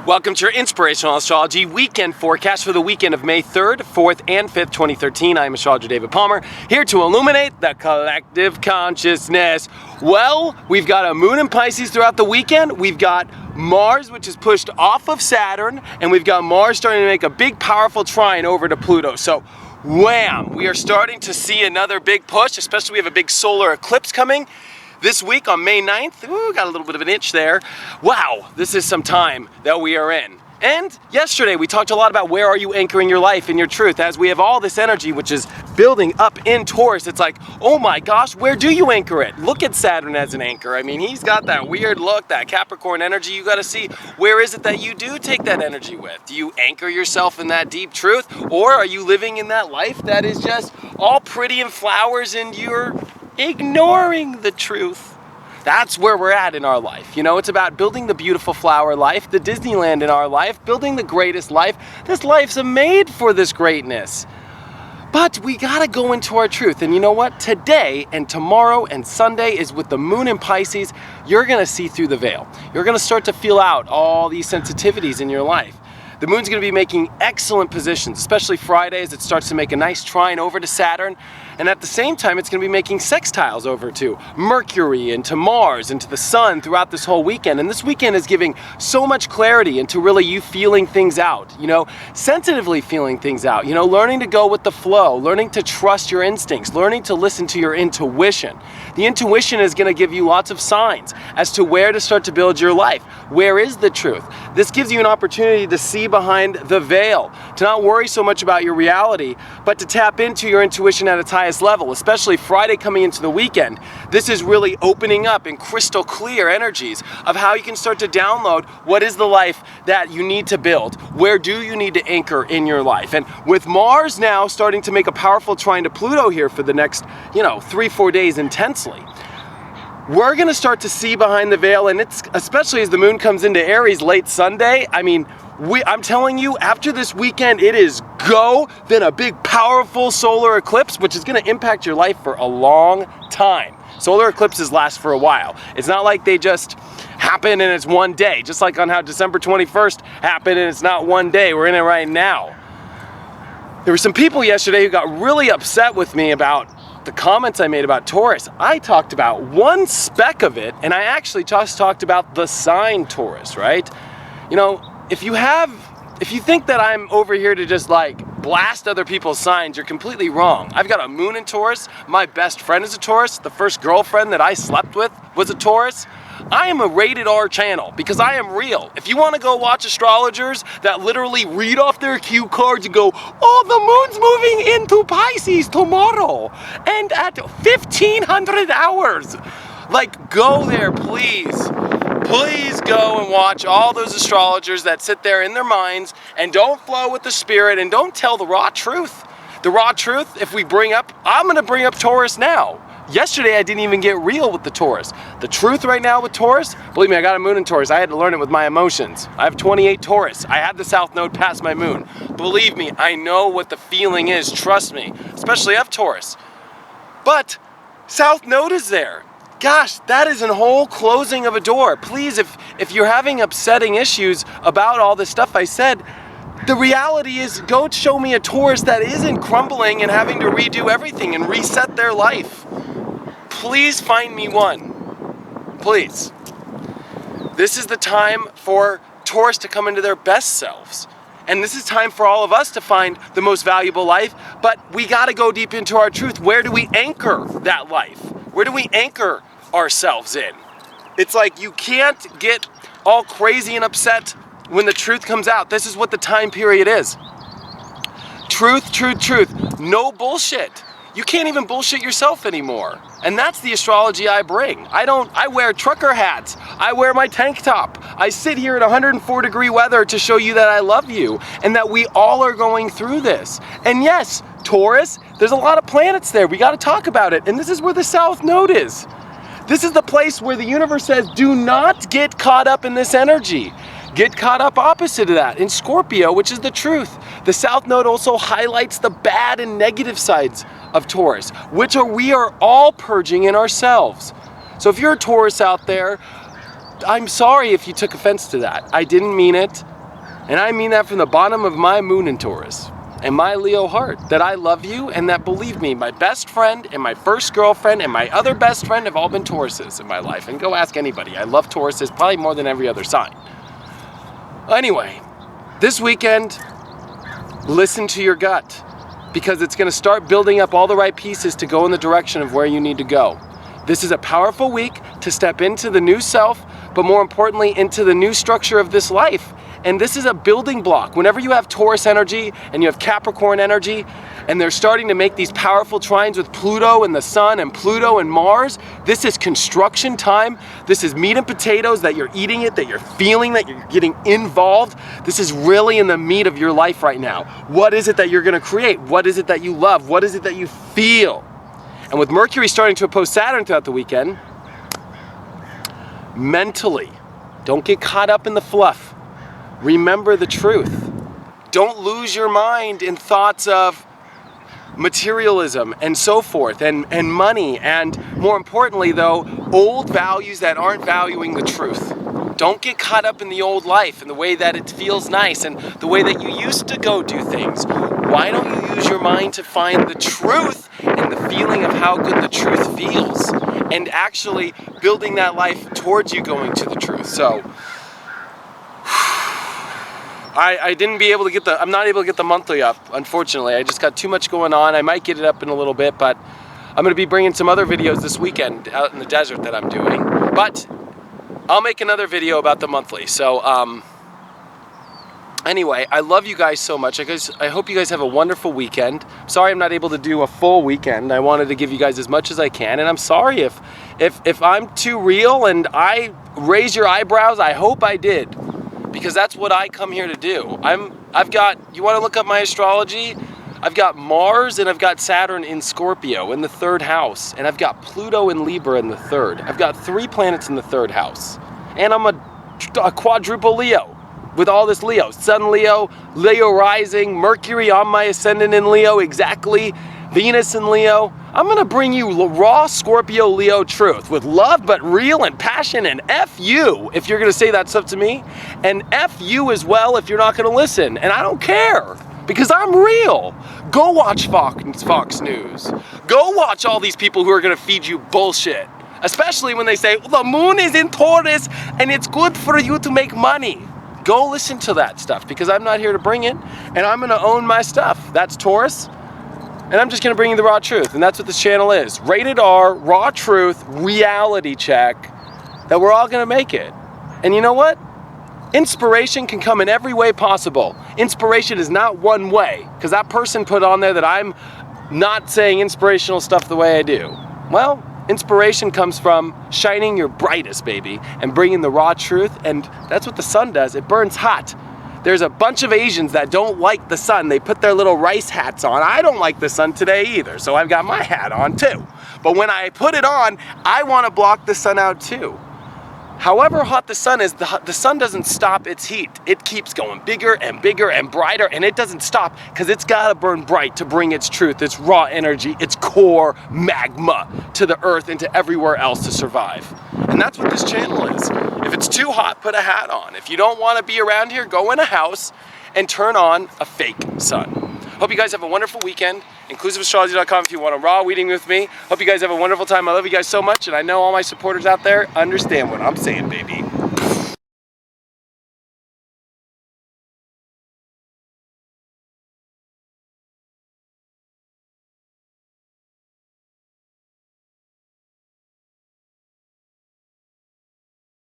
Welcome to your Inspirational Astrology Weekend Forecast for the weekend of May 3rd, 4th, and 5th, 2013. I'm astrologer David Palmer, here to illuminate the collective consciousness. Well, we've got a moon in Pisces throughout the weekend. We've got Mars, which is pushed off of Saturn, and we've got Mars starting to make a big, powerful trine over to Pluto. So, wham! We are starting to see another big push, especially we have a big solar eclipse coming this week on May 9th. Ooh, got a little bit of an itch there. Wow, this is some time that we are in. And yesterday we talked a lot about where are you anchoring your life and your truth. As we have all this energy which is building up in Taurus, it's like, oh my gosh, where do you anchor it? Look at Saturn as an anchor. I mean, he's got that weird look, that Capricorn energy. You got to see, where is it that you do take that energy with? Do you anchor yourself in that deep truth? Or are you living in that life that is just all pretty and flowers and you're ignoring the truth? That's where we're at in our life. You know, it's about building the beautiful flower life, the Disneyland in our life, building the greatest life. This life's made for this greatness. But we gotta go into our truth. And you know what? Today and tomorrow and Sunday is with the moon in Pisces. You're gonna see through the veil. You're gonna start to feel out all these sensitivities in your life. The moon's going to be making excellent positions, especially Friday as it starts to make a nice trine over to Saturn. And at the same time, it's going to be making sextiles over to Mercury and to Mars and to the Sun throughout this whole weekend. And this weekend is giving so much clarity into really you feeling things out, you know, sensitively feeling things out, you know, learning to go with the flow, learning to trust your instincts, learning to listen to your intuition. The intuition is going to give you lots of signs as to where to start to build your life. Where is the truth? This gives you an opportunity to see behind the veil, to not worry so much about your reality, but to tap into your intuition at its highest level, especially Friday coming into the weekend. This is really opening up in crystal clear energies of how you can start to download what is the life that you need to build. Where do you need to anchor in your life? And with Mars now starting to make a powerful trine to Pluto here for the next, 3-4 days intensely, we're going to start to see behind the veil, and it's especially as the moon comes into Aries late Sunday. I mean, I'm telling you, after this weekend, it is go, then a big, powerful solar eclipse, which is going to impact your life for a long time. Solar eclipses last for a while. It's not like they just happen and it's one day, just like on how December 21st happened and it's not one day. We're in it right now. There were some people yesterday who got really upset with me about the comments I made about Taurus. I talked about one speck of it, and I actually just talked about the sign Taurus, right? You know, if you think that I'm over here to just like blast other people's signs, you're completely wrong. I've got a moon in Taurus. My best friend is a Taurus. The first girlfriend that I slept with was a Taurus. I am a rated R channel because I am real. If you want to go watch astrologers that literally read off their cue cards and go, oh, the moon's moving into Pisces tomorrow and at 1500 hours. Like, go there, please. Please go and watch all those astrologers that sit there in their minds and don't flow with the spirit and don't tell the raw truth. The raw truth, I'm going to bring up Taurus now. Yesterday, I didn't even get real with the Taurus. The truth right now with Taurus, believe me, I got a moon in Taurus. I had to learn it with my emotions. I have 28 Taurus. I had the South Node pass my moon. Believe me, I know what the feeling is. Trust me, especially of Taurus. But South Node is there. Gosh, that is a whole closing of a door. Please, if you're having upsetting issues about all this stuff I said, the reality is, go show me a Taurus that isn't crumbling and having to redo everything and reset their life. Please find me one. Please. This is the time for Taurus to come into their best selves. And this is time for all of us to find the most valuable life, but we gotta go deep into our truth. Where do we anchor that life? Where do we anchor ourselves in? It's like you can't get all crazy and upset when the truth comes out. This is what the time period is. Truth, truth, truth. No bullshit. You can't even bullshit yourself anymore. And that's the astrology I bring. I wear trucker hats. I wear my tank top. I sit here in 104 degree weather to show you that I love you and that we all are going through this. And yes, Taurus, there's a lot of planets there. We got to talk about it. And this is where the South Node is. This is the place where the universe says, do not get caught up in this energy. Get caught up opposite of that in Scorpio, which is the truth. The South Node also highlights the bad and negative sides of Taurus, we are all purging in ourselves. So if you're a Taurus out there, I'm sorry if you took offense to that. I didn't mean it. And I mean that from the bottom of my moon in Taurus and my Leo heart, that I love you and that, believe me, my best friend and my first girlfriend and my other best friend have all been Tauruses in my life. And go ask anybody. I love Tauruses probably more than every other sign. Anyway, this weekend, listen to your gut, because it's going to start building up all the right pieces to go in the direction of where you need to go. This is a powerful week to step into the new self, but more importantly, into the new structure of this life. And this is a building block. Whenever you have Taurus energy and you have Capricorn energy, and they're starting to make these powerful trines with Pluto and the Sun and Pluto and Mars, this is construction time. This is meat and potatoes, that you're eating it, that you're feeling, that you're getting involved. This is really in the meat of your life right now. What is it that you're gonna create? What is it that you love? What is it that you feel? And with Mercury starting to oppose Saturn throughout the weekend, mentally, don't get caught up in the fluff. Remember the truth. Don't lose your mind in thoughts of materialism and so forth, and money, and more importantly though, old values that aren't valuing the truth. Don't get caught up in the old life and the way that it feels nice and the way that you used to go do things. Why don't you use your mind to find the truth and the feeling of how good the truth feels, and actually building that life towards you going to the truth? So I didn't be able to get I'm not able to get the monthly up, unfortunately. I just got too much going on. I might get it up in a little bit, but I'm gonna be bringing some other videos this weekend out in the desert that I'm doing. But I'll make another video about the monthly. So anyway, I love you guys so much. I hope you guys have a wonderful weekend. Sorry I'm not able to do a full weekend. I wanted to give you guys as much as I can, and I'm sorry if I'm too real and I raise your eyebrows. I hope I did, because that's what I come here to do. I've got, you want to look up my astrology? I've got Mars and I've got Saturn in Scorpio in the 3rd house, and I've got Pluto in Libra in the 3rd. I've got 3 planets in the 3rd house, and I'm a quadruple Leo with all this Leo. Sun Leo, Leo rising, Mercury on my ascendant in Leo, exactly, Venus in Leo. I'm gonna bring you raw Scorpio Leo truth with love but real and passion, and F you if you're gonna say that stuff to me, and F you as well if you're not gonna listen. And I don't care, because I'm real. Go watch Fox News. Go watch all these people who are gonna feed you bullshit, especially when they say, well, the moon is in Taurus and it's good for you to make money. Go listen to that stuff, because I'm not here to bring it, and I'm gonna own my stuff. That's Taurus. And I'm just gonna bring you the raw truth, and that's what this channel is. Rated R, raw truth, reality check, that we're all gonna make it. And you know what? Inspiration can come in every way possible. Inspiration is not one way, because that person put on there that I'm not saying inspirational stuff the way I do. Well, inspiration comes from shining your brightest, baby, and bringing the raw truth, and that's what the sun does. It burns hot. There's a bunch of Asians that don't like the sun. They put their little rice hats on. I don't like the sun today either, so I've got my hat on too. But when I put it on, I want to block the sun out too. However hot the sun is, the sun doesn't stop its heat. It keeps going bigger and bigger and brighter, and it doesn't stop, because it's got to burn bright to bring its truth, its raw energy, its core magma to the earth and to everywhere else to survive. And that's what this channel is. If it's too hot, put a hat on. If you don't want to be around here, go in a house and turn on a fake sun. Hope you guys have a wonderful weekend. InclusiveAstrology.com if you want a raw reading with me. Hope you guys have a wonderful time. I love you guys so much, and I know all my supporters out there understand what I'm saying, baby.